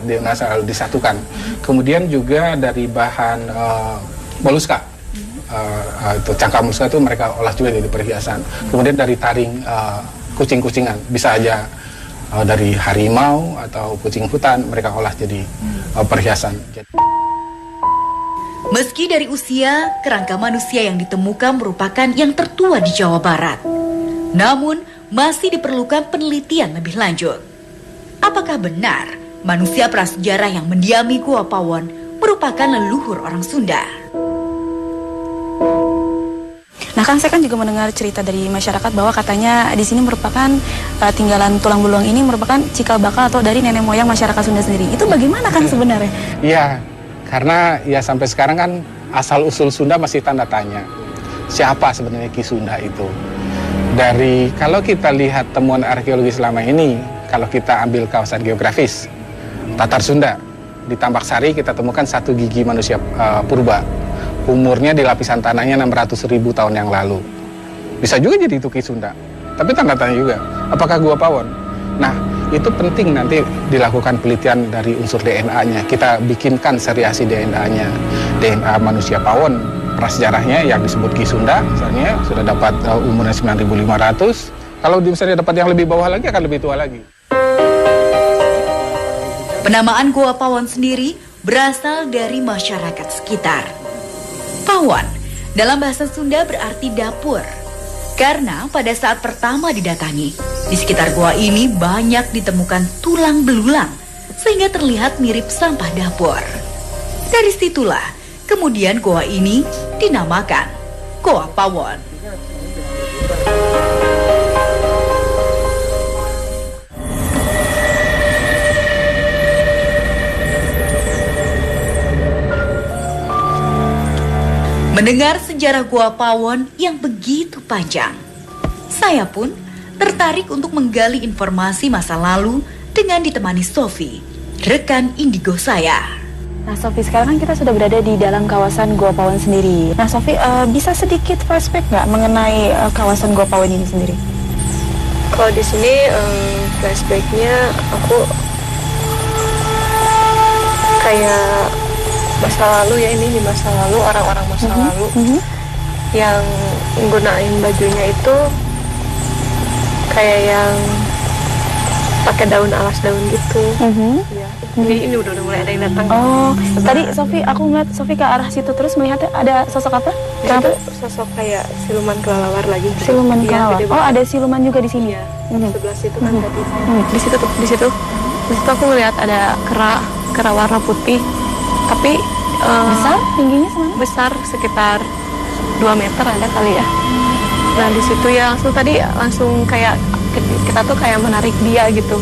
disatukan. Kemudian juga dari bahan moluska. Itu cangkang moluska itu mereka olah juga jadi perhiasan. Kemudian dari taring kucing-kucingan, bisa aja dari harimau atau kucing hutan mereka olah jadi perhiasan. Meski dari usia, kerangka manusia yang ditemukan merupakan yang tertua di Jawa Barat. Namun, masih diperlukan penelitian lebih lanjut. Apakah benar manusia prasejarah yang mendiami Gua Pawon merupakan leluhur orang Sunda? Nah, kan saya kan juga mendengar cerita dari masyarakat bahwa katanya di sini merupakan tinggalan tulang belulang ini merupakan cikal bakal atau dari nenek moyang masyarakat Sunda sendiri. Itu bagaimana, Kang, sebenarnya? Iya, karena ya sampai sekarang kan asal-usul Sunda masih tanda tanya. Siapa sebenarnya Ki Sunda itu? Dari kalau kita lihat temuan arkeologi selama ini, kalau kita ambil kawasan geografis Tatar Sunda, di Tambak Sari kita temukan satu gigi manusia purba. Umurnya di lapisan tanahnya 600.000 tahun yang lalu. Bisa juga jadi itu Ki Sunda. Tapi tanda tanya juga, apakah Gua Pawon? Nah, itu penting nanti dilakukan penelitian dari unsur DNA-nya. Kita bikinkan seriasi DNA-nya. DNA manusia Pawon, prasejarahnya yang disebut Ki Sunda, misalnya sudah dapat umurnya 9.500. Kalau misalnya dapat yang lebih bawah lagi, akan lebih tua lagi. Penamaan Gua Pawon sendiri berasal dari masyarakat sekitar. Pawon dalam bahasa Sunda berarti dapur. Karena pada saat pertama didatangi, di sekitar gua ini banyak ditemukan tulang belulang sehingga terlihat mirip sampah dapur. Dari situlah kemudian gua ini dinamakan Gua Pawon. Mendengar sejarah Gua Pawon yang begitu panjang, saya pun tertarik untuk menggali informasi masa lalu dengan ditemani Sofi, rekan indigo saya. Nah Sofi, sekarang kan kita sudah berada di dalam kawasan Gua Pawon sendiri. Nah Sofi, bisa sedikit flashback nggak mengenai kawasan Gua Pawon ini sendiri? Kalau di sini flashbacknya aku kayak masa lalu ya, ini di masa lalu, orang-orang masa lalu yang menggunakan bajunya itu kayak yang pakai daun alas daun gitu. Ya. Ini udah mulai ada yang datang. Oh, tadi Sofi, aku ngeliat Sofi ke arah situ terus melihat ada sosok apa? Ya, itu sosok kayak siluman kelelawar lagi. Siluman Iya, kelelawar. gede Oh, banget. ada siluman juga di sini. Iya. Mhm. Sebelah situ kan tadi. Di situ aku ngelihat ada kera warna putih. Tapi Besar? Tingginya semana? besar sekitar 2 meter ada kali ya. Nah di situ ya langsung kayak kita tuh kayak menarik dia gitu.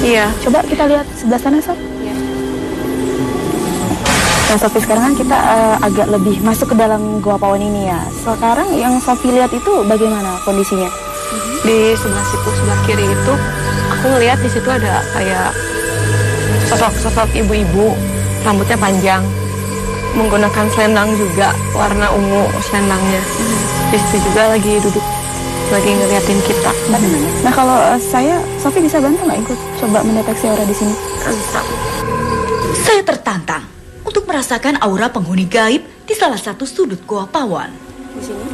Iya. Coba kita lihat sebelah sana, Sof. Iya. Nah, Sofi, sekarang kan kita agak lebih masuk ke dalam Gua Pawon ini ya. Sekarang yang Sofi lihat itu bagaimana kondisinya? Di sebelah situ, sebelah kiri itu aku ngelihat di situ ada kayak sosok ibu-ibu, rambutnya panjang, menggunakan selendang juga warna ungu selendangnya. Di situ juga lagi duduk, lagi ngeliatin kita. Nah, kalau Sofi bisa bantu nggak ikut coba mendeteksi aura di sini? Bisa. Saya tertantang untuk merasakan aura penghuni gaib di salah satu sudut Gua Pawon. Di sini.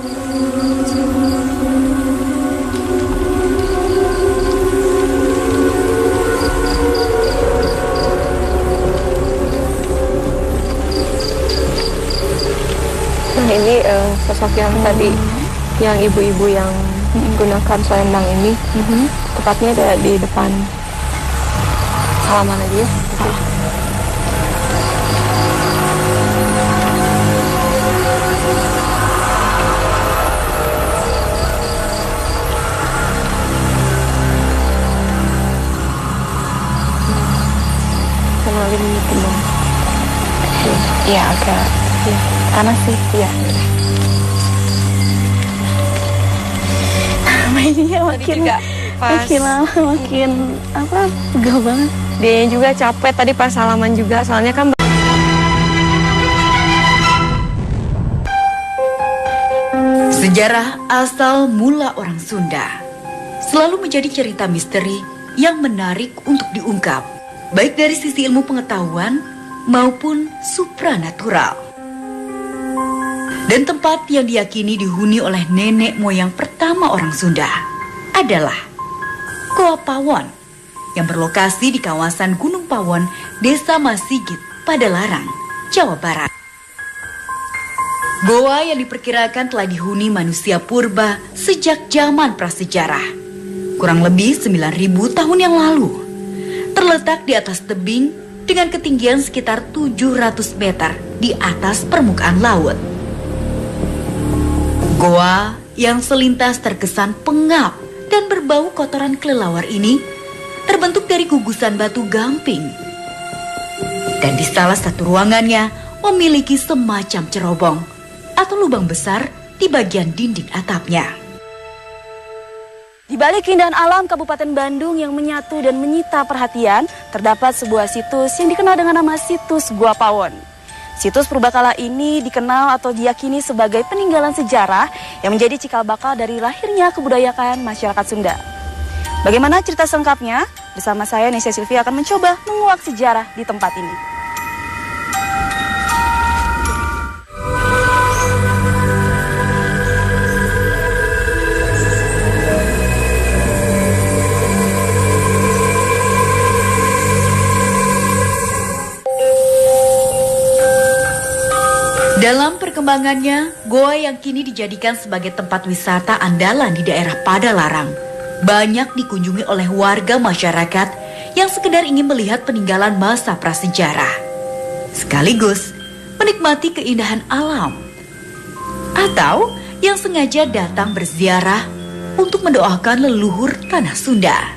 Nah ini sosok yang tadi, yang ibu-ibu yang menggunakan selendang ini, tepatnya ada di depan. Salaman aja ya. Kenalin teman. Iya agak. Ya, panas sih, iya. Mainnya makin pegal banget. Dia juga capek tadi pas salaman juga, soalnya kan Sejarah asal mula orang Sunda selalu menjadi cerita misteri yang menarik untuk diungkap, baik dari sisi ilmu pengetahuan maupun supranatural. Dan tempat yang diyakini dihuni oleh nenek moyang pertama orang Sunda adalah Gua Pawon yang berlokasi di kawasan Gunung Pawon, Desa Masigit, Padalarang, Jawa Barat. Goa yang diperkirakan telah dihuni manusia purba sejak zaman prasejarah, kurang lebih 9.000 tahun yang lalu. Terletak di atas tebing dengan ketinggian sekitar 700 meter di atas permukaan laut. Goa yang selintas terkesan pengap dan berbau kotoran kelelawar ini terbentuk dari gugusan batu gamping. Dan di salah satu ruangannya memiliki semacam cerobong atau lubang besar di bagian dinding atapnya. Di balik keindahan alam Kabupaten Bandung yang menyatu dan menyita perhatian, terdapat sebuah situs yang dikenal dengan nama situs Gua Pawon. Situs purbakala ini dikenal atau diyakini sebagai peninggalan sejarah yang menjadi cikal bakal dari lahirnya kebudayaan masyarakat Sunda. Bagaimana cerita selengkapnya? Bersama saya, Nesya Sylvia, akan mencoba menguak sejarah di tempat ini. Dalam perkembangannya, goa yang kini dijadikan sebagai tempat wisata andalan di daerah Padalarang banyak dikunjungi oleh warga masyarakat yang sekedar ingin melihat peninggalan masa prasejarah, sekaligus menikmati keindahan alam, atau yang sengaja datang berziarah untuk mendoakan leluhur tanah Sunda.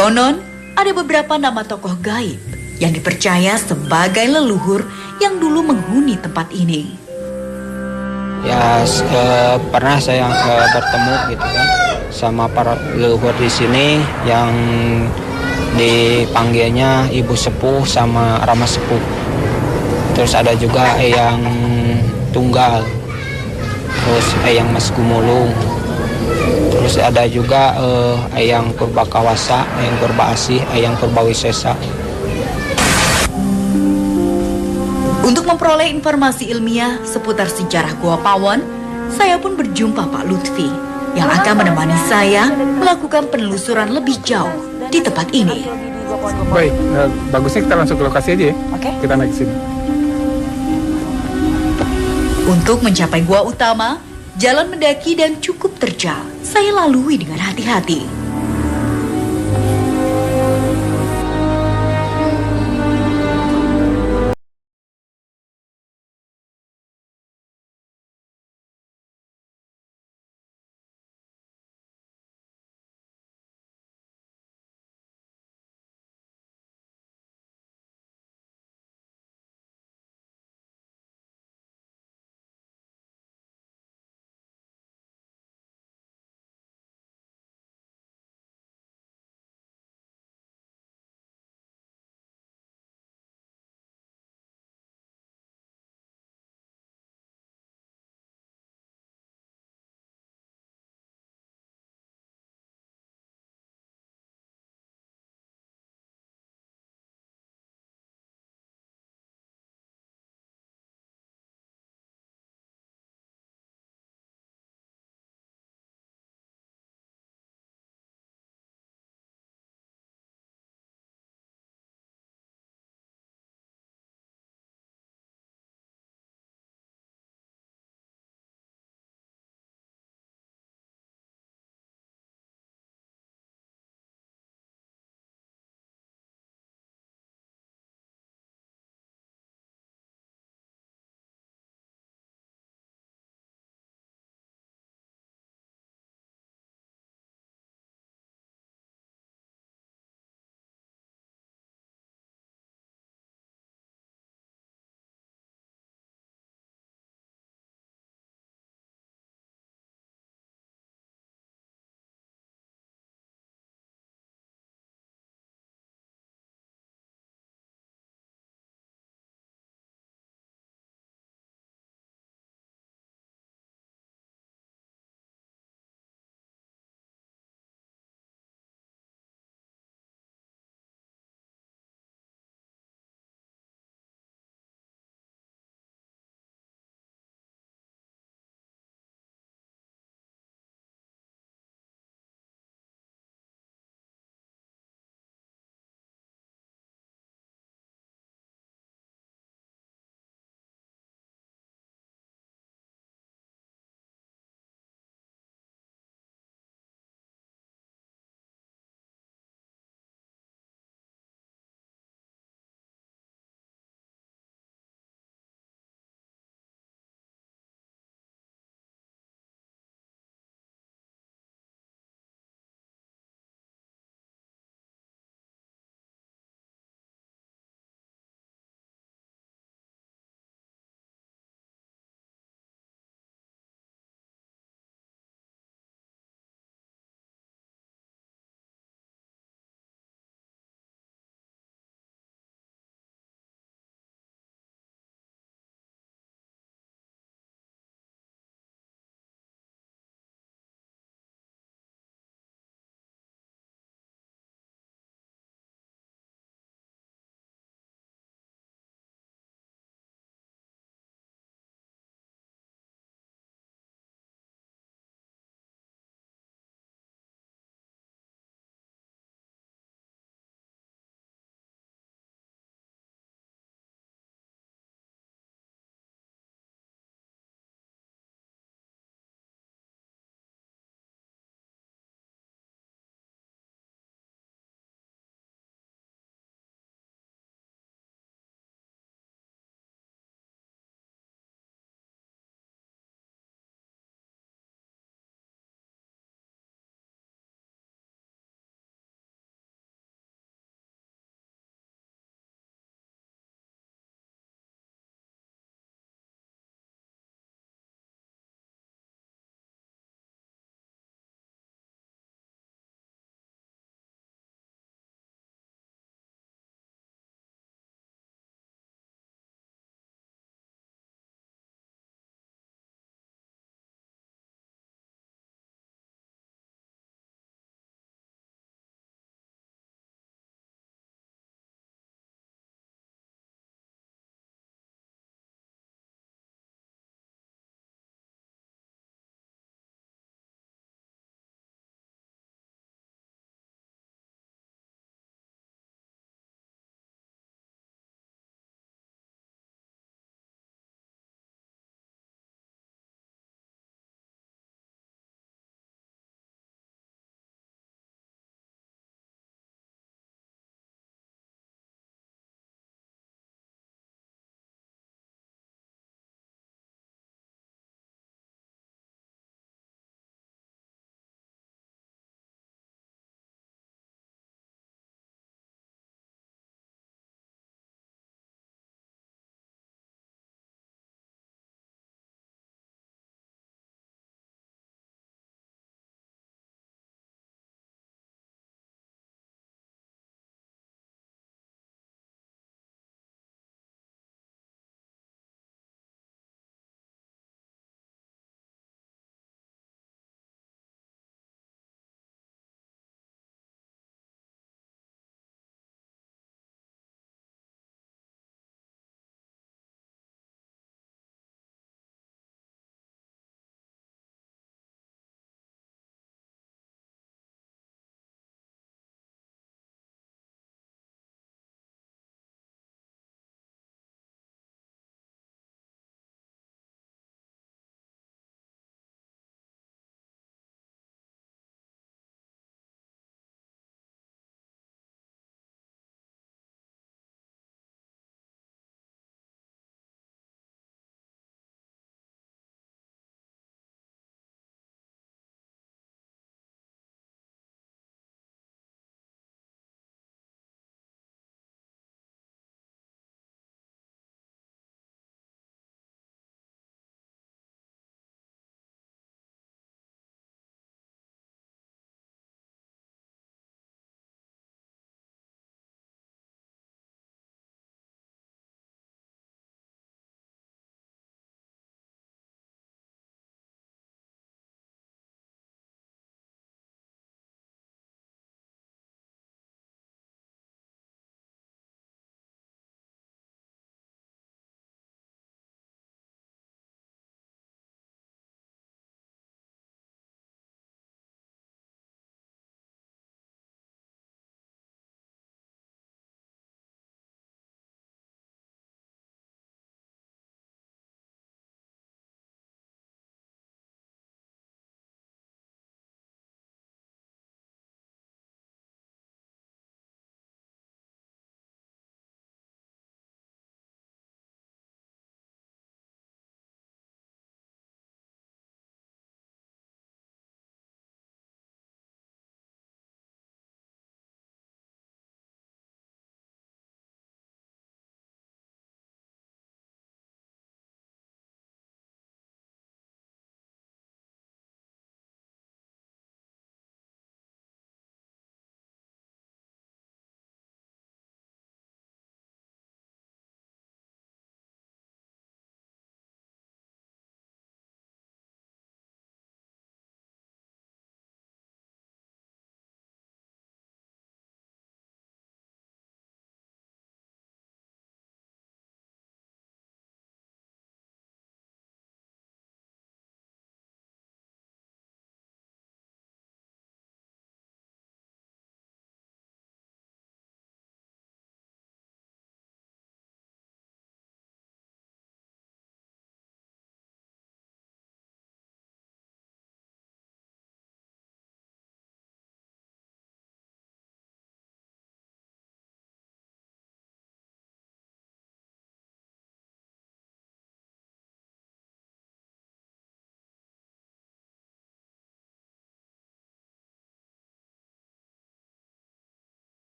Konon, ada beberapa nama tokoh gaib yang dipercaya sebagai leluhur yang dulu menghuni tempat ini. Ya pernah saya bertemu gitu kan sama para leluhur di sini yang dipanggilnya Ibu Sepuh sama Rama Sepuh. Terus ada juga Eyang Tunggal, terus Eyang Mas Gumulung, terus ada juga Eyang Purbakawasa, Eyang Purbaasih, Eyang Purbawisesa. Untuk memperoleh informasi ilmiah seputar sejarah Goa Pawon, saya pun berjumpa Pak Lutfi yang akan menemani saya melakukan penelusuran lebih jauh di tempat ini. Baik, bagusnya kita langsung ke lokasi aja ya. Oke. Kita naik ke sini. Untuk mencapai gua utama, jalan mendaki dan cukup terjal. Saya lalui dengan hati-hati.